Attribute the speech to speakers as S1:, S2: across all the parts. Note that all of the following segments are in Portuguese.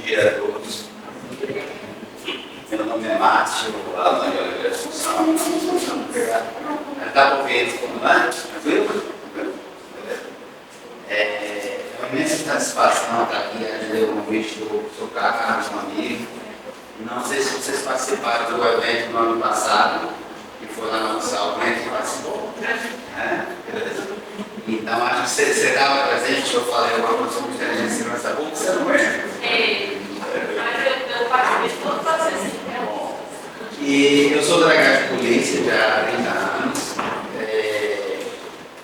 S1: dia a todos. Meu nome é Márcio, Alan de Oliveira Assunção. Está ouvindo como é? Tranquilo? É uma imensa satisfação estar aqui, o convite do seu Carlos, um amigo. Não sei se vocês participaram do evento no ano passado, que foi lá no Salto, que participou. Beleza? Então, acho que você estava presente, eu falei alguma coisa sobre inteligência e segurança pública, você não conhece? Mas eu participei de todo o processo. E eu sou delegado de polícia já há 30 anos.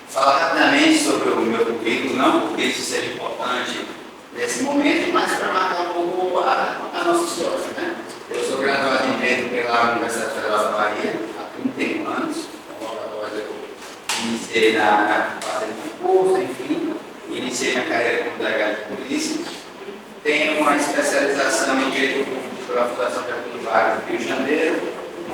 S1: Falar rapidamente sobre o meu currículo, não porque isso seja importante nesse momento, mas para marcar um pouco a nossa história. Né? Eu sou graduado em Direito pela Universidade Federal da Bahia há 31 anos. Iniciei na fase de curso, enfim, iniciei minha carreira como delegado de polícia. Tenho uma especialização em Direito Público pela Fundação Getúlio Vargas do Rio de Janeiro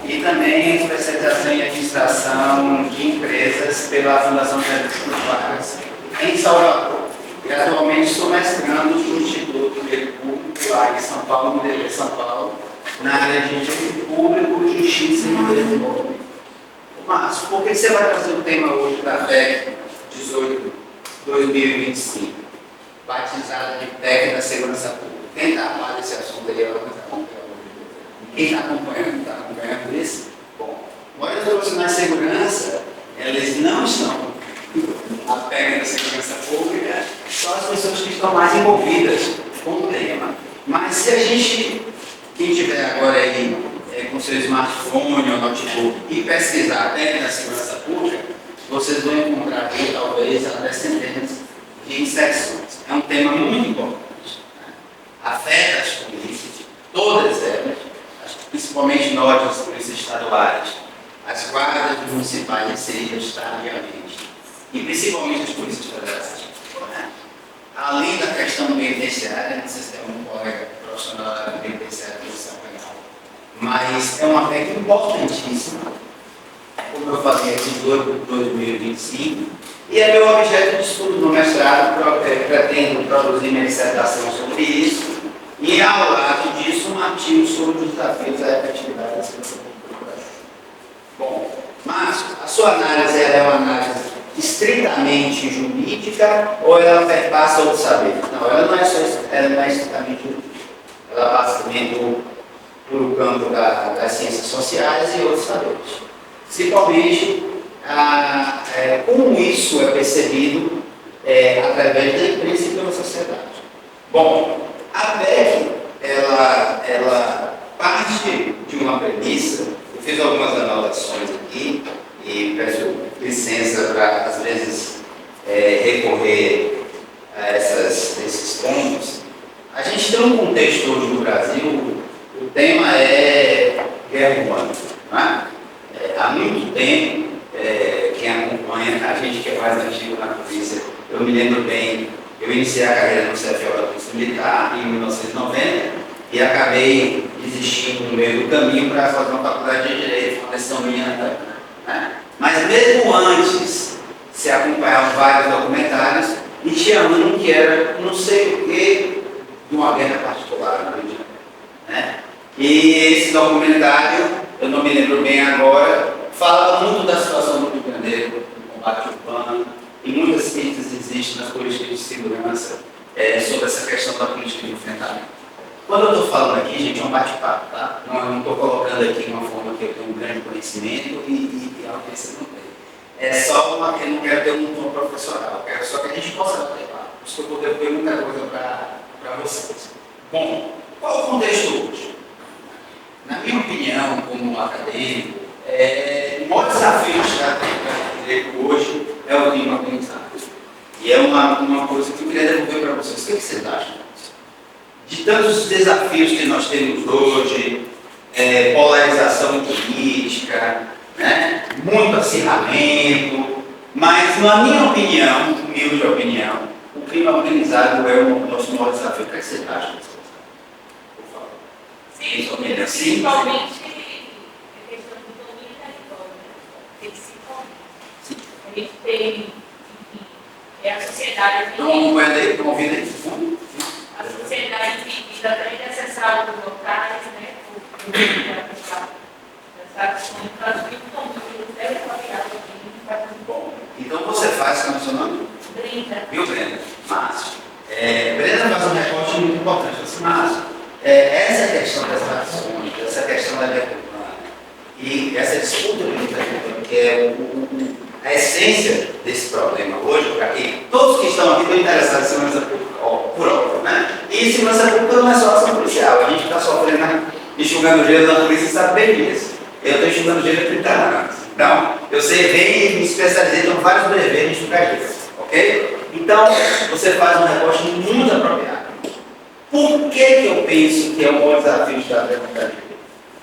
S1: e também especialização em Administração de Empresas pela Fundação Getúlio Vargas em Salvador. E atualmente estou mestrando no Instituto de Direito Público lá em São Paulo, no IDP São Paulo, na área de Direito Público, Justiça e Direito Público. Márcio, por que você vai trazer o tema hoje da PEC 18/2025, batizada de PEC da Segurança Pública? Quem está a par desse assunto aí? Quem está acompanhando isso? Bom, os profissionais de segurança, eles não estão a PEC da Segurança Pública, só as pessoas que estão mais envolvidas com o tema. Mas se a gente, quem tiver agora aí, com seu smartphone ou notebook e pesquisar a PEC da Segurança Pública, vocês vão encontrar aqui, talvez, até centenas de inserções. É um tema muito importante. Né? Afeta as polícias, todas elas, principalmente nós, as polícias estaduais, as guardas municipais inseridas tardiamente, e principalmente as polícias federais. Né? Além da questão penitenciária, não sei se tem um colega profissional da penitenciária do São Paulo, mas é uma PEC importantíssima, como eu falei aqui, do 2025, e é meu objeto de estudo no mestrado. Pretendo produzir minha dissertação sobre isso, e ao lado disso, um artigo sobre os desafios da efetividade da segurança pública. Bom, Márcio, a sua análise é uma análise estritamente jurídica ou ela perpassa outro saber? Não, ela não é estritamente jurídica, ela passa também por o campo das ciências sociais e outros saberes. Principalmente, como isso é percebido através da imprensa e pela sociedade. Bom, a PEC, ela parte de uma premissa. Eu fiz algumas anotações aqui e peço licença para, às vezes, recorrer a esses pontos. A gente tem um contexto hoje no Brasil. O tema é guerra urbana. Né? Há muito tempo, quem acompanha, a gente que é mais antigo na polícia, eu me lembro bem, eu iniciei a carreira no CFO da Polícia Militar em 1990 e acabei desistindo no meio do caminho para fazer uma faculdade de Direito, uma decisão minha. Né? Mas mesmo antes, se acompanhavam vários documentários e tinha um que era não sei o que de uma guerra particular no Rio de Janeiro. Né? E esse documentário, eu não me lembro bem agora, fala muito da situação do Rio de Janeiro, do combate urbano, e muitas críticas existem nas políticas de segurança sobre essa questão da política de enfrentamento. Quando eu estou falando aqui, gente, é um bate-papo, tá? Não estou colocando aqui uma forma que eu tenho um grande conhecimento e algo que você não tem. É só uma que eu não quero ter um tom profissional, eu quero só que a gente possa bater papo. Por isso que eu poder ter muita coisa para vocês. Bom, qual é o contexto hoje? Na minha opinião, como acadêmico, o maior desafio que está tendo direito hoje é o clima organizado. E é uma coisa que eu queria devolver para vocês. O que vocês acham? De tantos desafios que nós temos hoje, polarização política, né? Muito acirramento, mas, na minha opinião, humilde opinião, o clima organizado é o nosso maior desafio. O que vocês acham? Por favor.
S2: Sim, principalmente a questão do domínio território. A gente tem, enfim, a sociedade.
S1: Então, vamos ver aí, vamos ouvir aí.
S2: A sociedade dividida atrás
S1: importante. Mas essa questão das nações, essa questão da guerra urbana e essa disputa política, que é a essência desse problema hoje, para que todos que estão aqui estão interessados em segurança pública, por óbvio, né? E segurança pública não é só ação policial, a gente está sofrendo, enxugando gelo na polícia, sabe bem disso. Eu estou enxugando gelo há 30 anos. Então, eu sei bem e me especializei, tenho vários brevetos em enxugar gelo, ok? Então, você faz um recorte muito apropriado. Por que eu penso que é um bom desafio de dar democracia?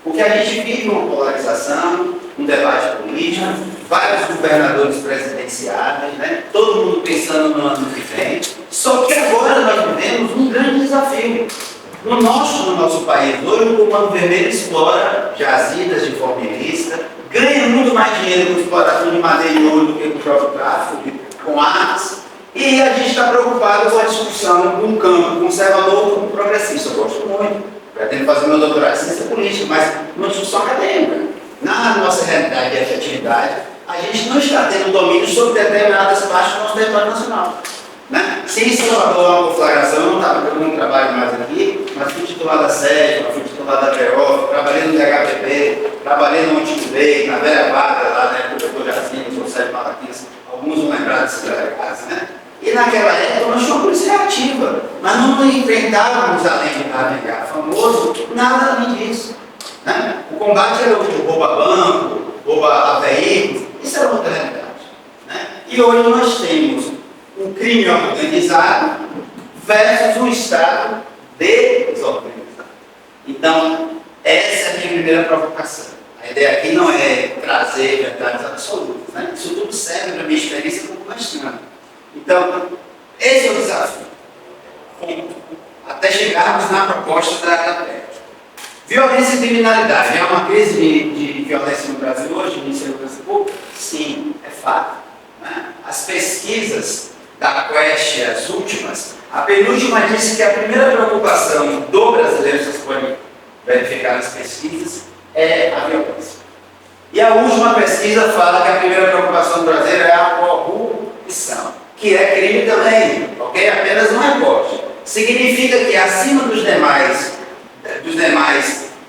S1: Porque a gente vive uma polarização, um debate político, vários governadores presidenciáveis, né? Todo mundo pensando no ano que vem. Só que agora nós vivemos um grande desafio. No nosso país, hoje, o Comando Vermelho explora jazidas de forma ilícita, ganha muito mais dinheiro com exploração de madeira e ouro do que com o próprio tráfico, com armas. E a gente está preocupado com a discussão de um campo conservador como progressista. Eu gosto muito, pretendo fazer meu doutorado em ciência política, mas uma discussão acadêmica. Na nossa realidade e efetividade, a gente não está tendo domínio sobre determinadas partes do nosso território nacional. Né? Se em Salvador há uma conflagração, eu não trabalho mais aqui, mas fui titular da SED, fui titular da PO, trabalhei no DHPP, trabalhei no Antigo Bey, na Velha Vaga, lá na época do Jacinho, sou Sérgio Malaquias, alguns vão lembrar desses delegados, né? E naquela época nós tínhamos uma polícia ativa, mas não enfrentávamos além de navegar famoso, nada além disso. Né? O combate era o rouba banco, rouba veículos, isso era outra realidade. Né? E hoje nós temos um crime organizado versus um Estado desorganizado. Então, essa é a minha primeira provocação. A ideia aqui não é trazer verdades absolutas. Né? Isso tudo serve para a minha experiência como mestrando. Então, esse é o desafio. Até chegarmos na proposta da PEC. Violência e criminalidade. É uma crise de violência no Brasil hoje, de insegurança pública? Sim, é fato. Né? As pesquisas da Quest, as últimas, a penúltima disse que a primeira preocupação do brasileiro, vocês podem verificar nas pesquisas, é a violência. E a última pesquisa fala que a primeira preocupação do brasileiro é a corrupção, que é crime também, ok? Apenas um recorte. Significa que acima dos demais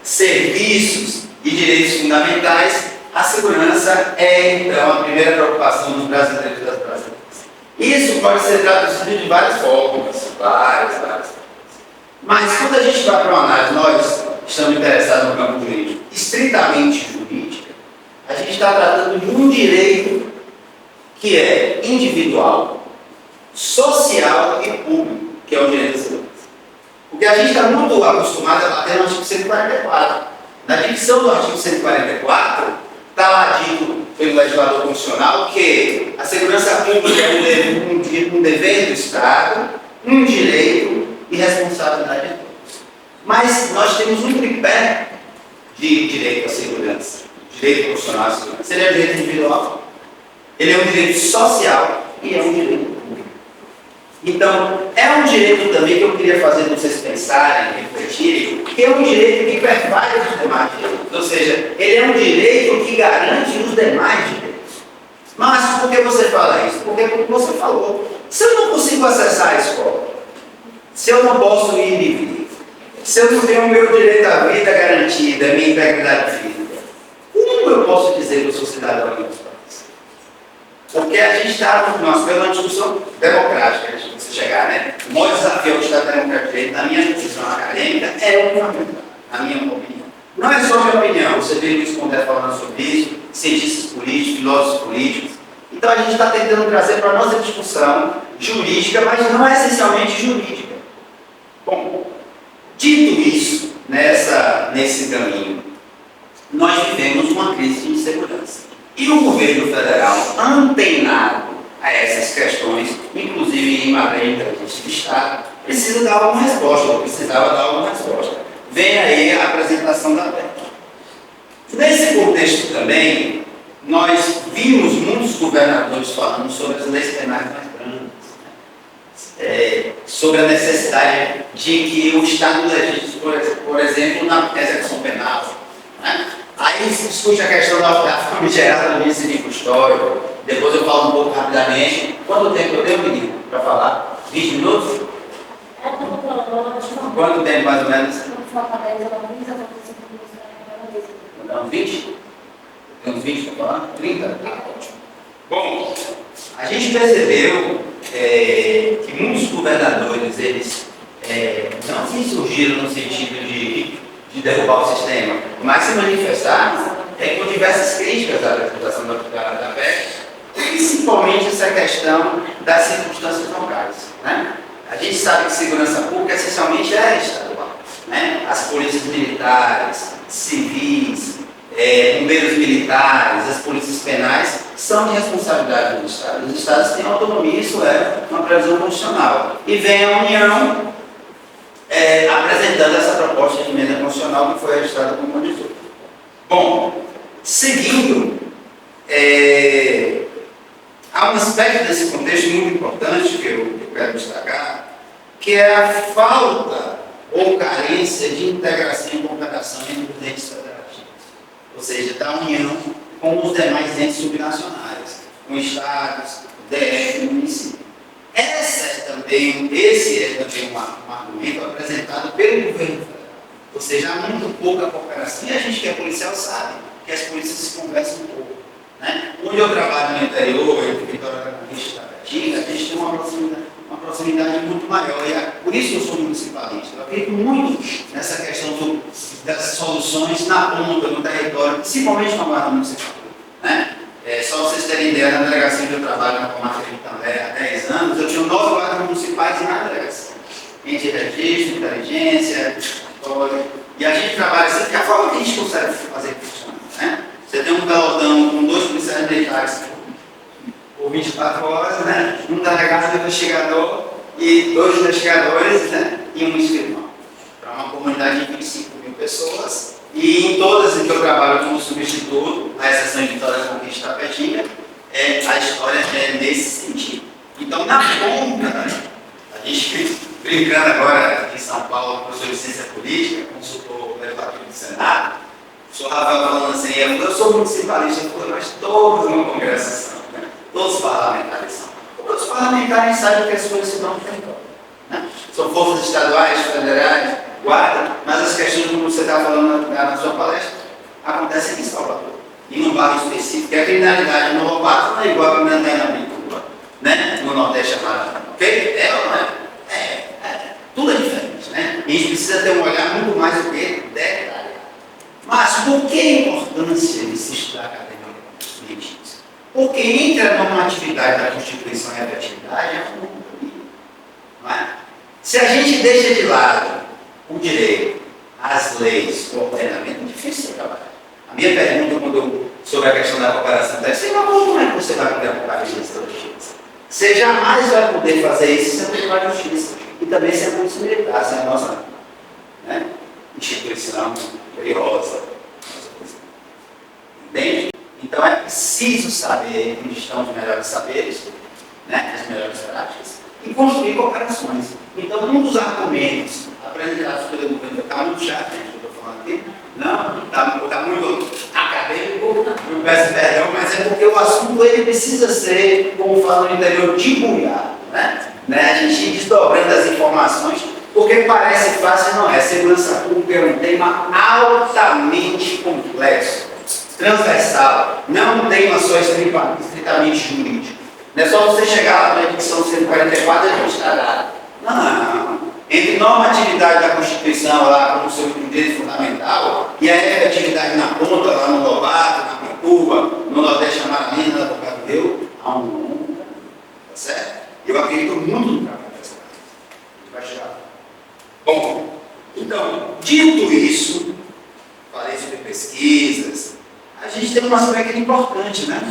S1: serviços e direitos fundamentais, a segurança é, então, a primeira preocupação dos brasileiros e das brasileiras. Isso pode ser traduzido de várias formas, várias formas. Mas quando a gente vai para uma análise, nós estamos interessados no campo jurídico, estritamente jurídica, a gente está tratando de um direito que é individual, social e público, que é o direito da segurança. Porque a gente está muito acostumado a bater no artigo 144. Na dicção do artigo 144, está lá dito pelo legislador constitucional que a segurança pública é um dever do Estado, um direito e responsabilidade de todos. Mas nós temos um tripé de direito à segurança, direito profissional à segurança. Ele é um direito individual, ele é um direito social e é um direito público. Então, é um direito também que eu queria fazer vocês pensarem, refletirem, que é um direito que perfaz os demais direitos. Ou seja, ele é um direito que garante os demais direitos. Mas por que você fala isso? Porque como você falou, se eu não consigo acessar a escola, se eu não posso ir e vir, se eu não tenho o meu direito à vida garantida, a minha integridade física, como eu posso dizer que eu sou cidadão em outros países? Porque a gente está, nós temos uma discussão democrática, a gente precisa chegar, né? O maior desafio ao Estado Democrático, na minha posição acadêmica, é o fundamental, na minha opinião. Não é só minha opinião, você vê Luiz Pondé falando sobre isso, cientistas políticos, filósofos políticos. Então a gente está tentando trazer para a nossa discussão jurídica, mas não é essencialmente jurídica. Bom, dito isso, nesse caminho, nós vivemos uma crise de insegurança. E o governo federal, antenado a essas questões, inclusive em matéria de inteligência de Estado, precisa dar alguma resposta, ou precisava dar alguma resposta. Vem aí a apresentação da PEC. Nesse contexto também, nós vimos muitos governadores falando sobre as leis penais mais brandas, sobre a necessidade de que o Estado legisle, por exemplo, na execução penal. Né? Aí se discute a questão da famigerada audiência de custódia. Depois eu falo um pouco rapidamente. Quanto tempo eu tenho, menino, para falar? 20 minutos? Quanto tempo mais ou menos? Não, 20? Tem uns 20 para falar? 30? Tá ótimo. Bom, a gente percebeu que muitos governadores, eles não se surgiram no sentido de derrubar o sistema, mas se manifestaram com diversas críticas à apresentação da PEC, principalmente essa questão das circunstâncias locais. Né? A gente sabe que segurança pública essencialmente é estadual. Né? As polícias militares, civis, bombeiros militares, as polícias penais são de responsabilidade do Estado. Os Estados têm autonomia, isso é uma previsão constitucional. E vem a União apresentando essa proposta de emenda constitucional que foi registrada como uma 18. Bom, seguindo, há um aspecto desse contexto muito importante que eu quero destacar, que é a falta ou carência de integração e cooperação entre os entes federativos, ou seja, da União com os demais entes subnacionais, com estados, DF e município. Esse é também um argumento apresentado pelo governo federal, ou seja, há muito pouca cooperação, e a gente que é policial sabe que as polícias se conversam um pouco. Né? Onde eu trabalho no interior, entre Vitória da Conquista e Tapetinga, a gente tem uma proximidade muito maior. E por isso eu sou municipalista. Eu acredito muito nessa questão das soluções na ponta, no território, principalmente na guarda municipal. Né? Só vocês terem ideia, na delegacia onde eu trabalho, na comarca de Itambé, há 10 anos, eu tinha 9 guardas municipais na delegacia. Ente de registro, inteligência, história. E a gente trabalha assim, porque é a forma que a gente consegue fazer funcionar. Né? Você tem um pelotão com 2 policiais militares por 24 horas, né? Um delegado, um investigador e 2 investigadores, né? E um escrivão. Para uma comunidade de 25 mil pessoas. E em todas em que eu trabalho como substituto, a exceção de Vitória da Conquista e Tapetinga, a história é nesse sentido. Então, na ponta, a gente brincando agora aqui em São Paulo, professor de ciência política, consultor legislativo do Senado, o senhor Rafael falando assim, eu sou municipalista, mas todos no Congresso são, né? Todos os parlamentares são. Porque os parlamentares sabem que as coisas se dão no território. Né? São forças estaduais, federais, guarda, mas as questões, como você estava falando na sua palestra, acontecem aqui em Salvador, em um bairro específico. E a criminalidade no Lobato não é igual a criminalidade na Pintura, né? No Nordeste chamado. Ok? É ou não é? Tudo é diferente, né? E a gente precisa ter um olhar muito mais do que detalhado. Mas por que a importância de se estudar academicamente isso? Porque entre a normatividade da Constituição e a efetividade é um caminho. Não é? Se a gente deixa de lado o direito, as leis, o ordenamento, é difícil trabalhar. A minha pergunta sobre a questão da cooperação deve ser: como é que você vai poder aplicar a justiça? Você jamais vai poder fazer isso sem aplicar a justiça. E também sem a polícia militar, sem a nossa, né, instituição perigosa. Entende? Então é preciso saber onde estão os melhores saberes, né, as melhores práticas, e construir cooperações. Então, um dos argumentos apresentados pelo governo, está muito chato, gente, que eu estou falando aqui, não, está muito acadêmico, eu peço perdão, mas é porque o assunto ele precisa ser, como fala no interior, debulhado, né? A gente ir desdobrando as informações, porque parece fácil, não é. Segurança pública é um tema altamente complexo, transversal, não é um tema só estritamente jurídico. Não é só você chegar lá na edição 144 e a gente está dado. Não. Entre normatividade da Constituição, lá como seu direito fundamental, e a efetividade na ponta, lá no Lobato, na Pintuba, no Nordeste Amaralina, na Boca do Rio, há um longo caminho. Tá certo? Eu acredito muito no trabalho dessa parte. Vai chegar. Bom, então, dito isso, falei sobre pesquisas, a gente tem um aspecto importante, né?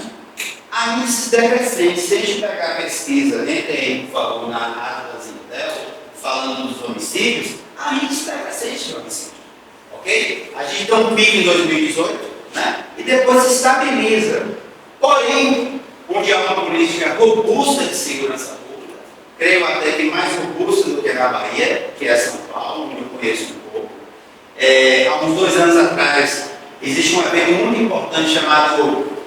S1: Há índices decrescentes. Se a gente pegar a pesquisa, nem falou na Atlas Intel, falando dos homicídios, há índices decrescentes de homicídio. Ok? A gente tem um pico em 2018, né? E depois se estabiliza. Porém, onde há uma política robusta de segurança pública, creio até que mais robusta do que na Bahia, que é São Paulo, onde eu conheço um pouco. Há uns 2 anos atrás, existe um evento muito importante chamado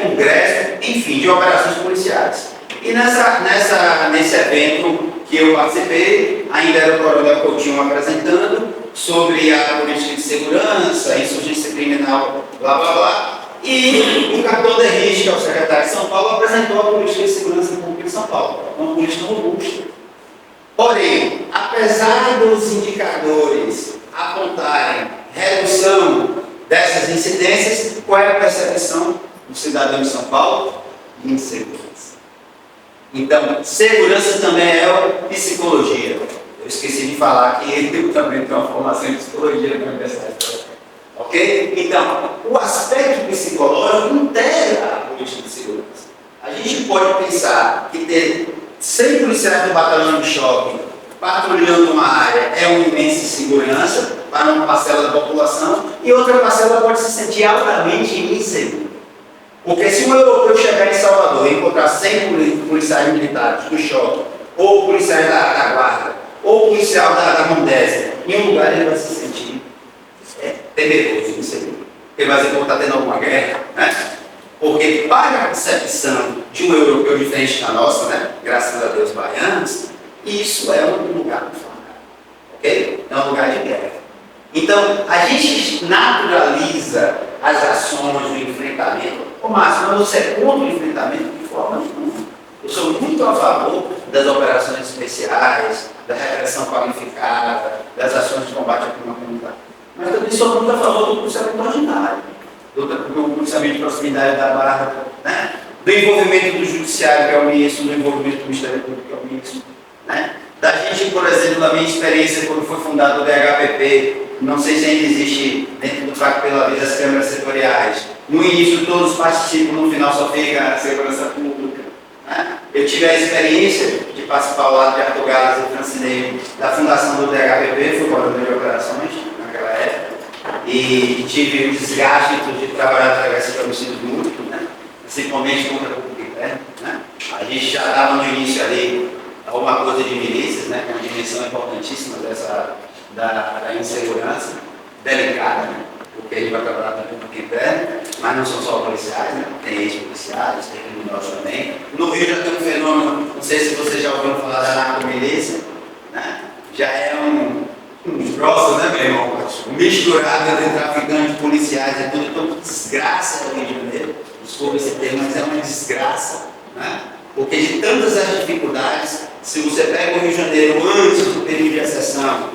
S1: Congresso, enfim, de operações policiais. E nesse evento, que eu participei, ainda era o Coronel Coutinho apresentando, sobre a política de segurança, insurgência criminal, blá blá blá, e o Capitão Derrich, que é o secretário de São Paulo, apresentou a política de segurança pública de São Paulo, uma política robusta. Porém, apesar dos indicadores apontarem redução dessas incidências, qual é a percepção do cidadão de São Paulo? Insegurança. Então, segurança também é psicologia. Eu esqueci de falar que eu também tenho uma formação em psicologia na universidade. Ok? Então, o aspecto psicológico integra a política de segurança. A gente pode pensar que ter 100 policiais do batalhão de choque patrulhando uma área é uma imensa segurança para uma parcela da população e outra parcela pode se sentir altamente insegura. Porque se um europeu chegar em Salvador e encontrar 100 policiais militares do choque, ou policiais da guarda, ou policial da Rondesp, em um lugar ele vai se sentir temeroso, inseguro. Ele vai dizer que está tendo alguma guerra, né? Porque para a percepção de um europeu diferente da nossa, né? Graças a Deus baianos, isso é um lugar de fora, ok? É um lugar de guerra. Então, a gente naturaliza as ações do enfrentamento. Ô Márcio, mas você é contra o enfrentamento de forma nenhuma. Eu sou muito a favor das operações especiais, da repressão qualificada, das ações de combate à criminalidade. Mas também sou muito a favor do policiamento ordinário, do policiamento de proximidade da barra, né? Do envolvimento do judiciário, que é o ministro, do envolvimento do Ministério Público, que é o ministro. Né? Da gente, por exemplo, na minha experiência, quando foi fundado o DHPP, não sei se ainda existe dentro do Pacto pela Vida as câmaras setoriais. No início todos participam, no final só fica a segurança pública. Né? Eu tive a experiência de participar ao lado de Arthur Gales e Francinei da fundação do DHPP, fui coordenador de operações naquela época, e tive o desgaste de trabalhar na delegacia de homicídio múltiplo, né? Principalmente contra a pública interna. Né? A gente já estava no início ali alguma coisa de milícias, né? Que é uma dimensão importantíssima da insegurança, delicada, né? Porque a gente vai trabalhar também com o interno, mas não são só policiais, né? Tem ex-policiais, tem criminosos também. No Rio já tem um fenômeno, não sei se vocês já ouviram falar da narcomilícia, né? Já é um troço, né, meu irmão? Misturado entre traficantes, policiais, é tudo tão desgraça no Rio de Janeiro. Desculpa esse termo, mas é uma desgraça, né? Porque de tantas as dificuldades, se você pega o Rio de Janeiro antes do período de exceção,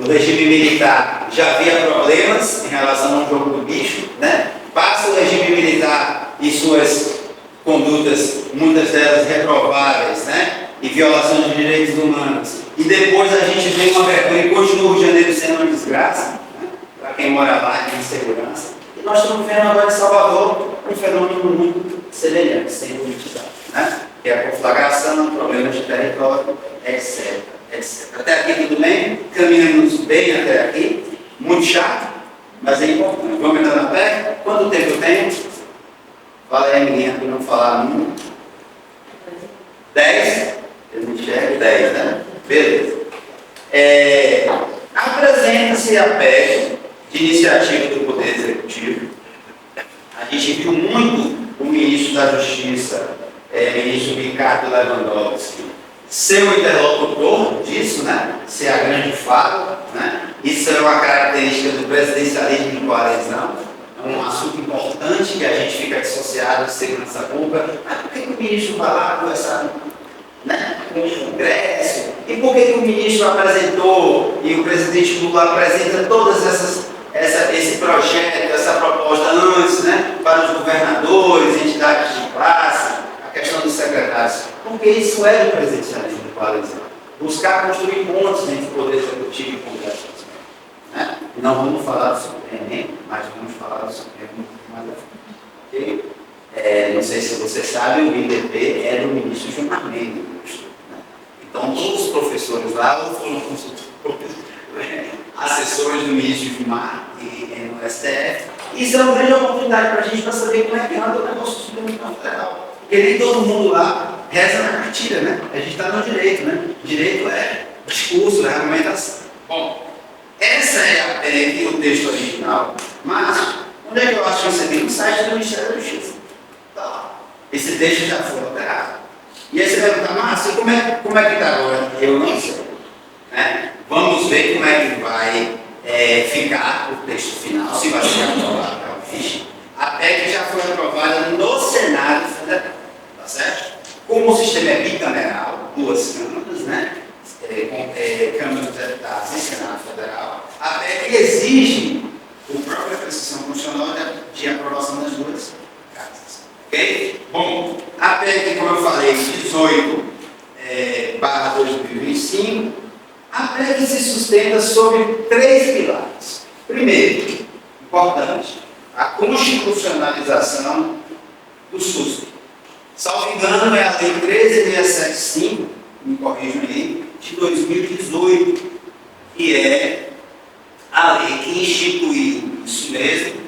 S1: o regime militar já havia problemas em relação ao jogo do bicho, né? Passa o regime militar e suas condutas, muitas delas reprováveis, né? E violações de direitos humanos. E depois a gente vê uma vergonha e continua o Rio de Janeiro sendo uma desgraça, né? Para quem mora lá, de insegurança. E nós estamos vendo agora em Salvador um fenômeno muito semelhante, sem politizar, né? Que é a conflagração, problemas de território, etc. Até aqui tudo bem? Caminhamos bem até aqui. Muito chato, mas é importante. Vamos entrar na pé? Quanto tempo eu tenho? Fala aí, menina, para não falar muito. 10? Eu não enxergo 10, né? Beleza. Apresenta-se a PEC de iniciativa do Poder Executivo. A gente viu muito o ministro da Justiça, ministro Ricardo Lewandowski, ser o interlocutor disso, né? Ser a grande fala, né? Isso é uma característica do presidencialismo de coalizão, é um assunto importante que a gente fica dissociado de segurança pública. Mas por que o ministro vai lá conversar, né, com o Congresso? E por que o ministro apresentou e o presidente Lula apresenta todas esse projeto, essa proposta antes, né, para os governadores, entidades de classe, a questão dos secretários? Porque isso é o presidencialismo de coalizão. Buscar construir pontos entre o Poder Executivo e o Congresso. Né? Não vamos falar do Supremo, mas vamos falar do Supremo mais à frente. Okay? Não sei se você sabe, o IDP é do ministro Gilmar Mendes. Né? Então, todos os professores lá foram assessores do ministro Gilmar no STF. Isso é uma grande oportunidade para a gente para saber como é que anda o negócio do Supremo Tribunal Federal. Porque nem todo mundo lá reza na cartilha, né? A gente está no direito, né? Direito é discurso, é argumentação. Bom, essa é a PEC, o texto original. Mas, onde é que eu acho isso aqui? No site do Ministério da Justiça. Tá lá. Esse texto já foi alterado. E aí você vai perguntar, Márcio, como é que está agora? Eu não sei. Né? Vamos ver como é que vai ficar o texto final, se vai ser aprovado realmente. A PEC já foi aprovada no Senado Federal, tá certo? Como o sistema é bicameral, duas câmaras, né? Câmara dos Deputados e Senado Federal, a PEC exige a própria Constituição Constitucional de aprovação das duas casas. Ok? Bom, a PEC, como eu falei, 18/2025, a PEC se sustenta sobre 3 pilares. Primeiro, importante, a constitucionalização do SUSP. Salvo engano, é a Lei 13.675, me corrijam aí, de 2018, que é a lei que instituiu isso mesmo,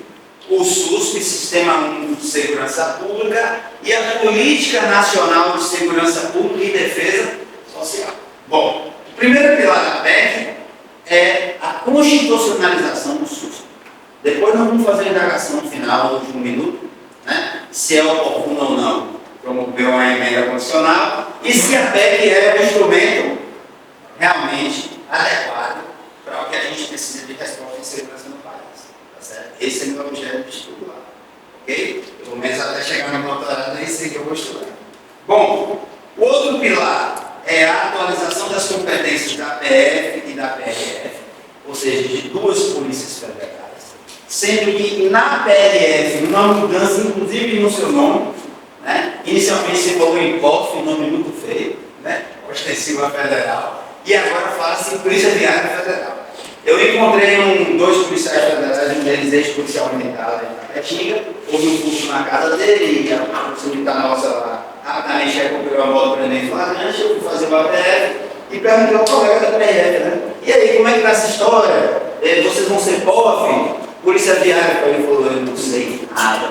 S1: o SUSP, Sistema Único de Segurança Pública, e a Política Nacional de Segurança Pública e Defesa Social. Bom, o primeiro pilar da PEC é a constitucionalização do SUSP. Depois nós vamos fazer a indagação final no último minuto, né? Se é oportuno ou não promover uma emenda constitucional e se a PEC é um instrumento realmente adequado para o que a gente precisa de resposta em segurança no país. Tá certo? Esse é o meu objeto de estudo lá. Ok? Pelo menos até chegar no doutorado, nem sei que eu vou estudar. Bom, o outro pilar é a atualização das competências da PF e da PRF, ou seja, de duas polícias federais. Sendo que na PRF, uma mudança, inclusive no seu nome, né? Inicialmente se falou em POF, um nome muito feio, né? Ostensiva Federal, e agora fala-se Polícia Viária Federal. Eu encontrei dois policiais federais, um deles ex-policial militar lá em Tapetinga, houve um curso na casa dele, e a polícia militar nossa lá, rapidamente recuperou a moto para mim em flagrante, eu fui fazer o APF e perguntei ao colega da PRF, né? E aí, como é que está essa história? Vocês vão ser POF? Polícia Viária, ele falou, eu não sei nada.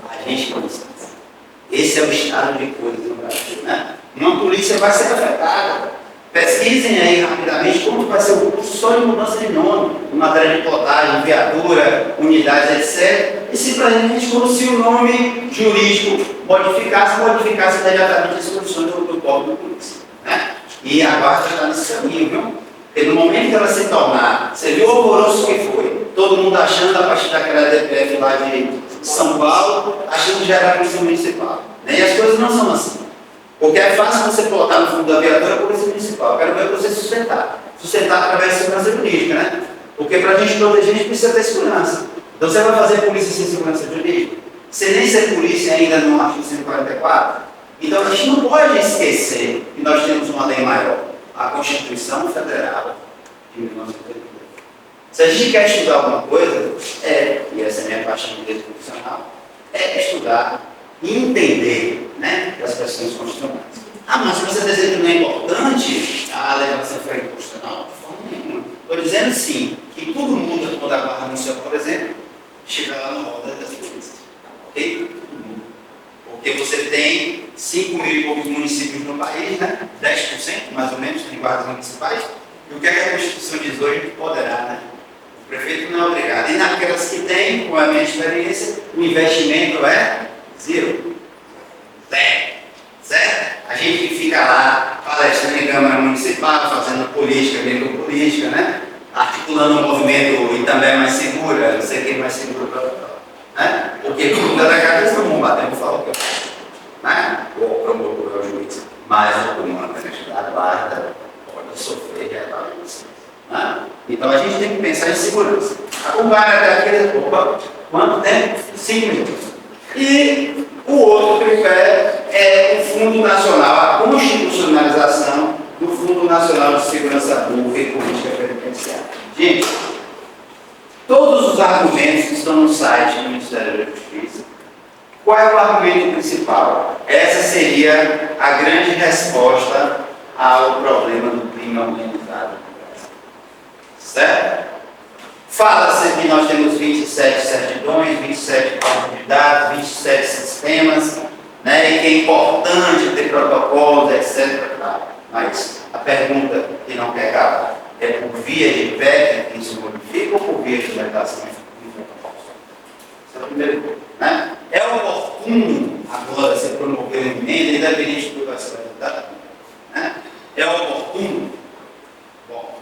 S1: A gente não sabe. Esse é o estado de coisas no Brasil, né? Uma polícia vai ser afetada. Pesquisem aí rapidamente como vai ser o curso só de mudança de nome, em matéria de plotagem, viatura, unidades, etc. E simplesmente como se o nome jurídico modificasse imediatamente as condições do corpo da polícia. Né? E a guarda está nesse caminho, viu? Porque no momento que ela se tornar, você viu o horroroso que foi, todo mundo achando a partir daquela DPF lá de São Paulo, achando que já era a Polícia Municipal. Né? E as coisas não são assim. Porque é fácil você colocar no fundo da viatura a Polícia Municipal. Eu quero ver você sustentar. Sustentar através de segurança jurídica, né? Porque para a gente proteger, a gente precisa ter segurança. Então você vai fazer polícia sem segurança jurídica? Você nem ser polícia ainda no artigo 144? Então a gente não pode esquecer que nós temos uma lei maior, a Constituição Federal de 1988. Se a gente quer estudar alguma coisa, e essa é a minha paixão de direito constitucional, é estudar e entender, né, as questões constitucionais. Ah, mas se você deseja que não é importante a legislação constitucional, de forma nenhuma. Estou dizendo sim, que tudo muda quando a Guarda Municipal, por exemplo, chega lá no roda das polícias. Ok? Tudo muda. Porque você tem 5 mil e poucos municípios no país, né? 10% mais ou menos tem guardas municipais. E o que a Constituição diz hoje? Poderá, né? O prefeito não é obrigado. E naquelas que tem, com a minha experiência, o investimento é zero. Certo? A gente que fica lá palestrando em Câmara Municipal, fazendo política, micropolítica, né? Articulando um movimento e também mais segura, não sei quem mais segura, né? Porque tudo da cabeça não vão bater, não fala o que eu faço. Né? O promotor é o juiz. Mas o comando da guarda pode sofrer violência. Né? Então a gente tem que pensar em segurança. O guarda até aquele. Opa, quanto tempo? 5 minutos. E o outro tripé é o Fundo Nacional, a constitucionalização do Fundo Nacional de Segurança Pública e Política Penitenciária. Gente, todos os argumentos que estão no site do Ministério da Justiça, qual é o argumento principal? Essa seria a grande resposta ao problema do crime organizado no Brasil. Certo? Fala-se que nós temos 27 certidões, 27 bancos de dados, 27 sistemas, né, e que é importante ter protocolos, etc. Mas a pergunta que não quer calar é por via de PEC que isso modifica ou por via de legislação? Esse é o primeiro ponto. Né? É oportuno agora você promover uma emenda, independente do que vai ser resultado, né? É oportuno? Bom,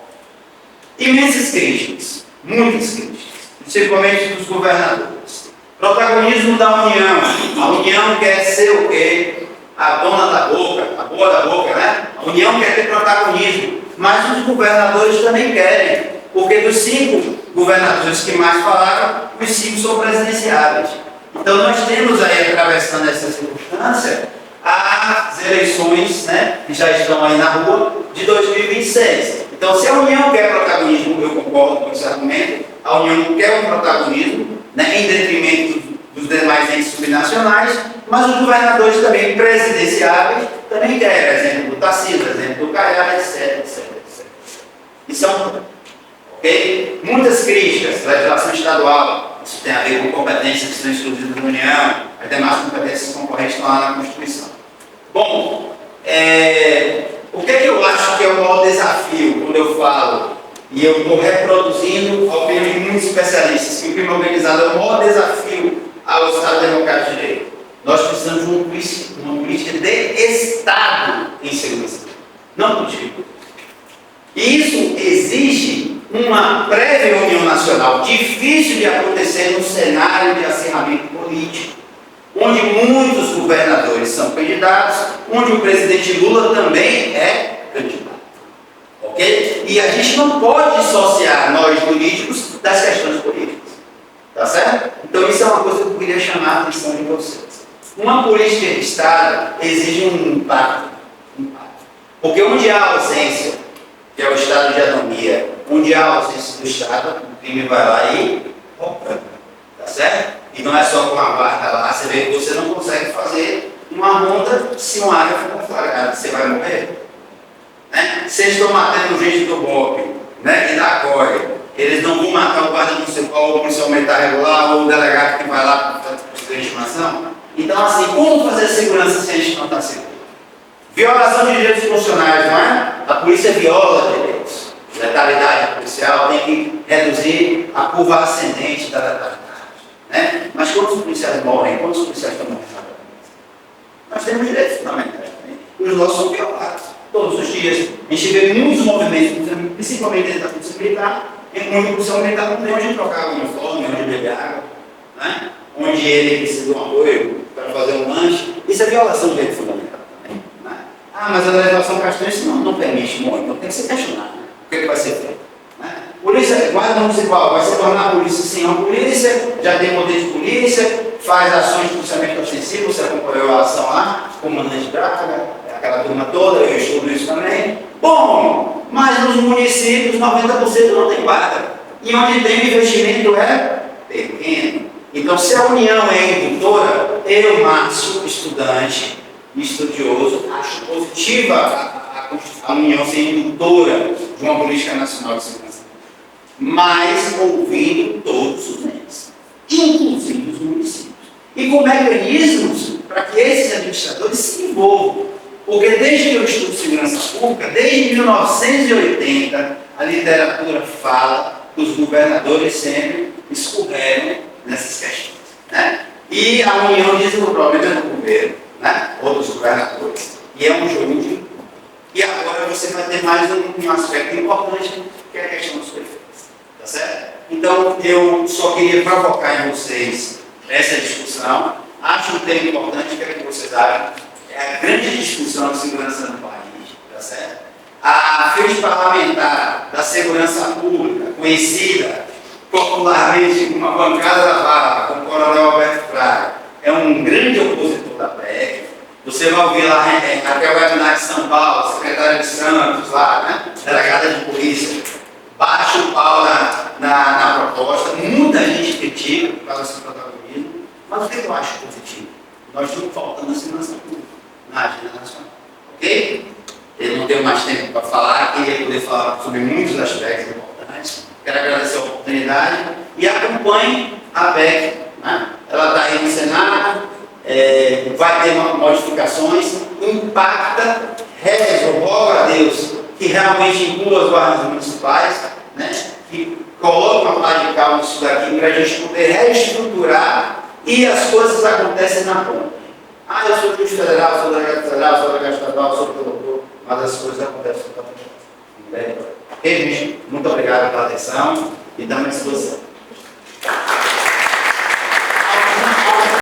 S1: imensas críticas, muitas críticas, principalmente dos governadores. Protagonismo da União. A União quer ser o quê? A dona da boca, a boa da boca, né? A União quer ter protagonismo, mas os governadores também querem, porque dos 5 governadores que mais falaram, os 5 são presidenciáveis. Então nós temos aí, atravessando essa circunstância, as eleições, né, que já estão aí na rua, de 2026. Então, se a União quer protagonismo, eu concordo com esse argumento, a União quer um protagonismo, né, em detrimento dos demais entes subnacionais, mas os governadores também presidenciáveis também querem, exemplo do Tarcísio, exemplo do Caiado, etc. Isso é um ponto. Ok? Muitas críticas, legislação estadual, isso tem a ver com competências que são exclusivas da União, as demais competências concorrentes estão lá na Constituição. Bom, o que é que eu acho que é o maior desafio quando eu falo, e eu estou reproduzindo a opinião de muitos especialistas, que o crime organizado é o maior desafio ao Estado Democrático de Direito? Nós precisamos de uma política de Estado em segurança, não política. E isso exige uma prévia união nacional, difícil de acontecer num cenário de acirramento político, onde muitos governadores são candidatos, onde o presidente Lula também é candidato. Ok? E a gente não pode dissociar nós políticos das questões políticas. Tá certo? Então isso é uma coisa que eu queria chamar a atenção de vocês. Uma política de Estado exige um impacto. Porque onde há ausência, que é o estado de anomia, onde há ausência do Estado, o crime vai lá e rouba. Tá certo? E não é só com a guarda lá, você vê que você não consegue fazer uma ronda se uma área for flagrada, você vai morrer. Né? Vocês estão matando gente do BOP, né? E da COI. Eles não vão matar o guarda municipal, ou o policial militar regular, ou o delegado que vai lá para fazer estimação. Então, assim, como fazer segurança se a gente não está seguro? Violação de direitos funcionais, não é? A polícia viola direitos. Letalidade policial tem que reduzir a curva ascendente da letalidade. Né? Mas quantos policiais morrem? Quantos policiais estão morrendo? Nós temos direitos fundamentais também. Os nossos são violados todos os dias. A gente vê muitos movimentos, principalmente dentro da polícia militar, onde o policial militar não tem onde trocar o uniforme, onde beber água, né? Onde ele precisa de um apoio para fazer um lanche. Isso é violação de direito fundamental também. Né? Ah, mas a legislação castrense não permite muito, então tem que ser questionado. Né? O que vai ser feito? Né? Polícia, guarda municipal, vai se tornar a polícia sim, a polícia, já tem poder de polícia, faz ações de policiamento ostensivo, você acompanhou a ação lá, comandante Braga, aquela turma toda, eu estudo isso também. Bom, mas nos municípios 90% não tem guarda. E onde tem investimento é pequeno. Então, se a União é indutora, eu, Márcio, estudante, estudioso, acho positiva a União ser indutora de uma política nacional de segurança, mas ouvindo todos os entes, inclusive os municípios, e com mecanismos para que esses administradores se envolvam. Porque desde que eu estudo segurança pública, desde 1980, a literatura fala que os governadores sempre escorregam nessas questões. Né? E a União diz que o problema é do governo, né? Ou dos governadores. E é um jogo de... E agora você vai ter mais um aspecto importante, que é a questão dos prefeitos. Tá certo? Então, eu só queria provocar em vocês essa discussão. Acho um tema importante, quero que vocês acham. É a grande discussão de segurança no país. Tá certo? A frente parlamentar da segurança pública, conhecida popularmente como a bancada da Barra, com o coronel Alberto Fraga, é um grande opositor da PEC. Você vai ouvir lá a Raquel de São Paulo, secretária de Santos, lá, né? Delegada de polícia, baixa o pau na proposta. Muita gente critica por causa desse protagonismo, mas o que eu acho positivo? Nós estamos faltando a segurança pública na agenda nacional. Ok? Eu não tenho mais tempo para falar, queria poder falar sobre muitos aspectos importantes. Quero agradecer a oportunidade e acompanhe a PEC. Né? Ela está aí no Senado, vai ter modificações, impacta, rezo, rogo a Deus que realmente inclua as guardas municipais, né? Que coloque uma pá de calma nisso daqui para a gente poder reestruturar e as coisas acontecem na ponta. Ah, eu sou juiz federal, sou delegado federal, sou delegado estadual, sou promotor, mas as coisas acontecem totalmente. Ok, gente? Muito obrigado pela atenção e damos à disposição.